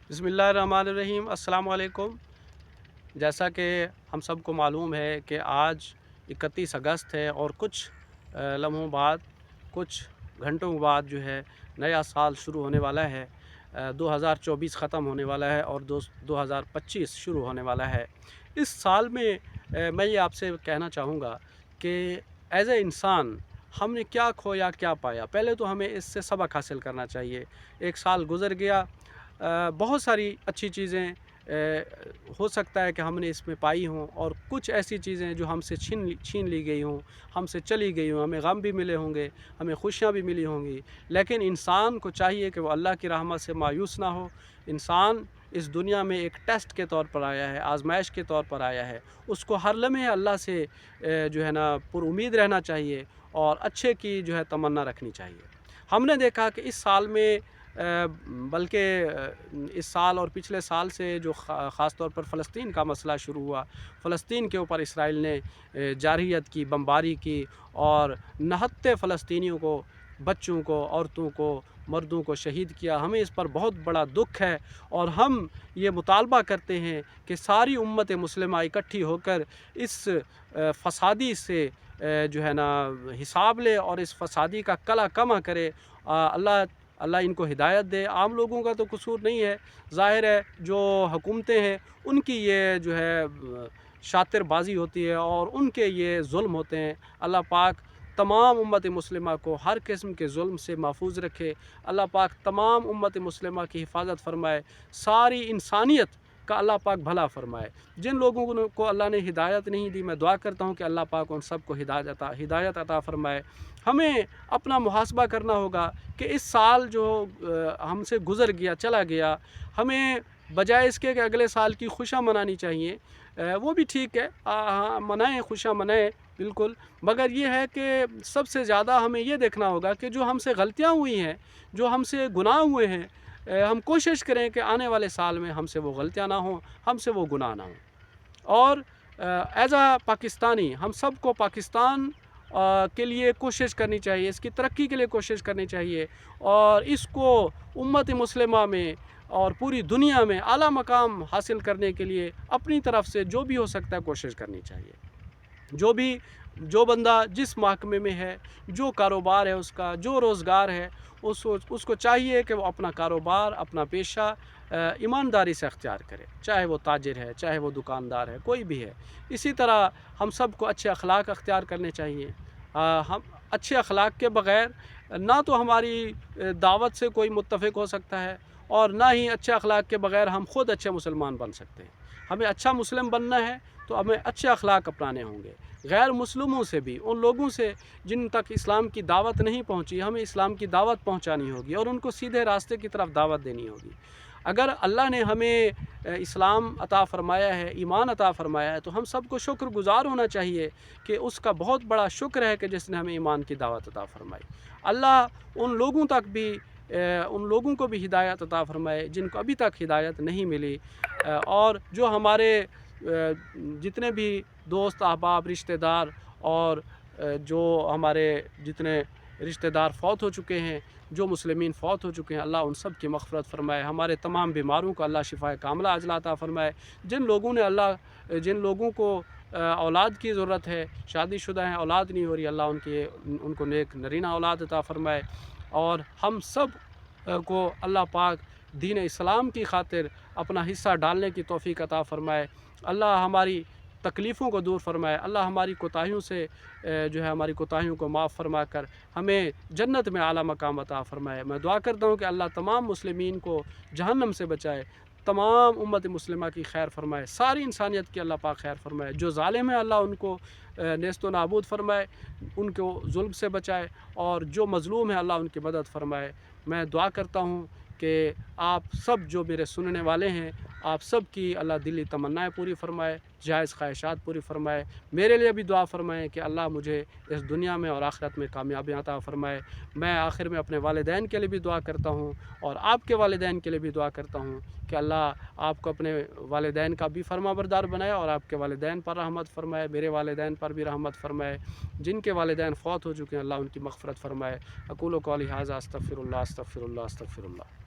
बिस्मिल्लाहिर्रहमानिर्रहीम। अस्सलाम वालेकुम। जैसा कि हम सबको मालूम है कि आज 31 अगस्त है और कुछ लम्हों बाद, कुछ घंटों बाद जो है नया साल शुरू होने वाला है। 2024 ख़त्म होने वाला है और 2025 शुरू होने वाला है। इस साल में मैं ये आपसे कहना चाहूँगा कि एज़ ए इंसान हमने क्या खोया क्या पाया। पहले तो हमें इससे सबक हासिल करना चाहिए। एक साल गुज़र गया, बहुत सारी अच्छी चीज़ें हो सकता है कि हमने इसमें पाई हों और कुछ ऐसी चीज़ें जो हमसे छीन ली गई हों, हमसे चली गई हों। हमें गम भी मिले होंगे, हमें खुशियाँ भी मिली होंगी, लेकिन इंसान को चाहिए कि वो अल्लाह की रहमत से मायूस ना हो। इंसान इस दुनिया में एक टेस्ट के तौर पर आया है, आजमाइश के तौर पर आया है। उसको हर लम्हे अल्लाह से जो है ना पुरुमीद रहना चाहिए और अच्छे की जो है तमन्ना रखनी चाहिए। हमने देखा कि इस साल में बल्कि इस साल और पिछले साल से जो ख़ास तौर पर फ़लस्तीन का मसला शुरू हुआ, फ़लस्तीन के ऊपर इसराइल ने जारहियत की, बमबारी की और नहत्ते फ़लस्तीनियों को, बच्चों को, औरतों को, मर्दों को शहीद किया। हमें इस पर बहुत बड़ा दुख है और हम ये मुतालबा करते हैं कि सारी उम्मत मुस्लिमा इकट्ठी होकर इस फ़सादी से जो है ना हिसाब ले और इस फ़सादी का कला कमा करे। अल्लाह अल्लाह इनको हिदायत दे। आम लोगों का तो कसूर नहीं है, ज़ाहिर है जो हुकूमतें हैं उनकी ये जो है शातिरबाज़ी होती है और उनके ये ज़ुल्म होते हैं। अल्लाह पाक तमाम उम्मत मुस्लिमा को हर किस्म के ज़ुल्म से महफूज रखे। अल्लाह पाक तमाम उम्मत मुस्लिमा की हिफाजत फरमाए। सारी इंसानियत का अल्लाह पाक भला फरमाए। जिन लोगों को अल्लाह ने हिदायत नहीं दी, मैं दुआ करता हूँ कि अल्लाह पाक उन सबको हिदायत अता फरमाए। हमें अपना मुहासबा करना होगा कि इस साल जो हमसे गुज़र गया, चला गया, हमें बजाय इसके कि अगले साल की खुशियाँ मनानी चाहिए। वो भी ठीक है, हाँ मनाएँ, खुशियाँ मनाएँ बिल्कुल, मगर ये है कि सबसे ज़्यादा हमें ये देखना होगा कि जो हमसे गलतियाँ हुई हैं, जो हमसे गुनाह हुए हैं, हम कोशिश करें कि आने वाले साल में हमसे वो गलतियाँ ना हों, हमसे वो गुनाह ना हों। और एज़ अ पाकिस्तानी हम सबको पाकिस्तान के लिए कोशिश करनी चाहिए, इसकी तरक्की के लिए कोशिश करनी चाहिए और इसको उम्मत मुस्लिमा में और पूरी दुनिया में आला मकाम हासिल करने के लिए अपनी तरफ से जो भी हो सकता है कोशिश करनी चाहिए। जो बंदा जिस महकमे में है, जो कारोबार है उसका, जो रोज़गार है, उसको चाहिए कि वो अपना कारोबार, अपना पेशा ईमानदारी से अख्तियार करे। चाहे वो ताजिर है, चाहे वो दुकानदार है, कोई भी है। इसी तरह हम सबको अच्छे अखलाक अख्तियार करने चाहिए। हम अच्छे अखलाक के बग़ैर ना तो हमारी दावत से कोई मुत्तफ़िक हो सकता है और ना ही अच्छे अखलाक के बग़ैर हम ख़ुद अच्छे मुसलमान बन सकते हैं। हमें अच्छा मुस्लिम बनना है तो हमें अच्छे अखलाक अपनाने होंगे। गैर मुस्लिमों से भी, उन लोगों से जिन तक इस्लाम की दावत नहीं पहुंची, हमें इस्लाम की दावत पहुंचानी होगी और उनको सीधे रास्ते की तरफ दावत देनी होगी। अगर अल्लाह ने हमें इस्लाम अता फ़रमाया है, ईमान अता फ़रमाया है, तो हम सबको शुक्रगुज़ार होना चाहिए कि उसका बहुत बड़ा शुक्र है कि जिसने हमें ईमान की दावत अता फ़रमाई। अल्लाह उन लोगों तक भी उन लोगों को भी हिदायत अता फ़रमाए जिनको अभी तक हिदायत नहीं मिली। और जो हमारे जितने भी दोस्त अहबाब, रिश्तेदार और जो हमारे जितने रिश्तेदार फ़ौत हो चुके हैं, जो मुस्लिमीन फ़ौत हो चुके हैं, अल्लाह उन सब की मग़फ़िरत फ़रमाए। हमारे तमाम बीमारों को अल्लाह शिफ़ाए कामिला अजला अता फ़रमाए। जिन लोगों को औलाद की ज़रूरत है, शादीशुदा हैं, औलाद नहीं हो रही, अल्लाह उनको नेक नरीना औलाद अता फ़रमाए। और हम सब को अल्लाह पाक दीन इस्लाम की खातिर अपना हिस्सा डालने की तौफ़ीक अता फ़रमाए। अल्लाह हमारी तकलीफ़ों को दूर फ़रमाए। अल्लाह हमारी कोताहियों से जो है हमारी कोताहियों को माफ़ फ़रमा कर हमें जन्नत में आला मकाम अता फ़रमाए। मैं दुआ करता हूँ कि अल्लाह तमाम मुस्लिमीन को जहन्नम से बचाए, तमाम उम्मत मुस्लिमा की खैर फरमाए, सारी इंसानियत की अल्लाह पाक खैर फरमाए। जो ज़ालिम है अल्लाह उनको नेस्त व नाबूद फरमाए, उनको जुल्म से बचाए और जो मज़लूम है अल्लाह उनकी मदद फरमाए। मैं दुआ करता हूँ कि आप सब जो मेरे सुनने वाले हैं, आप सब की अल्लाह दिली तमन्नाएँ पूरी फ़रमाए, जायज़ ख्वाहिशात पूरी फ़रमाए। मेरे लिए भी दुआ फ़रमाएँ कि अल्लाह मुझे इस दुनिया में और आखिरत में कामयाबी अता फ़रमाए। मैं आखिर में अपने वालिदैन के लिए भी दुआ करता हूँ और आपके वालिदैन के लिए भी दुआ करता हूँ कि अल्लाह आपको अपने वालिदैन का भी फ़रमाबरदार बनाए और आपके वालिदैन पर रहमत फ़रमाए, मेरे वालिदैन पर भी रहमत फ़रमाए। जिनके वालिदैन फ़ौत हो चुके हैं अल्लाह उनकी मग़फ़िरत फ़रमाए। अक़ूलु क़ौली हाज़ा अस्तग़फ़िरुल्लाह अस्तग़फ़िरुल्लाह अस्तग़फ़िरुल्लाह।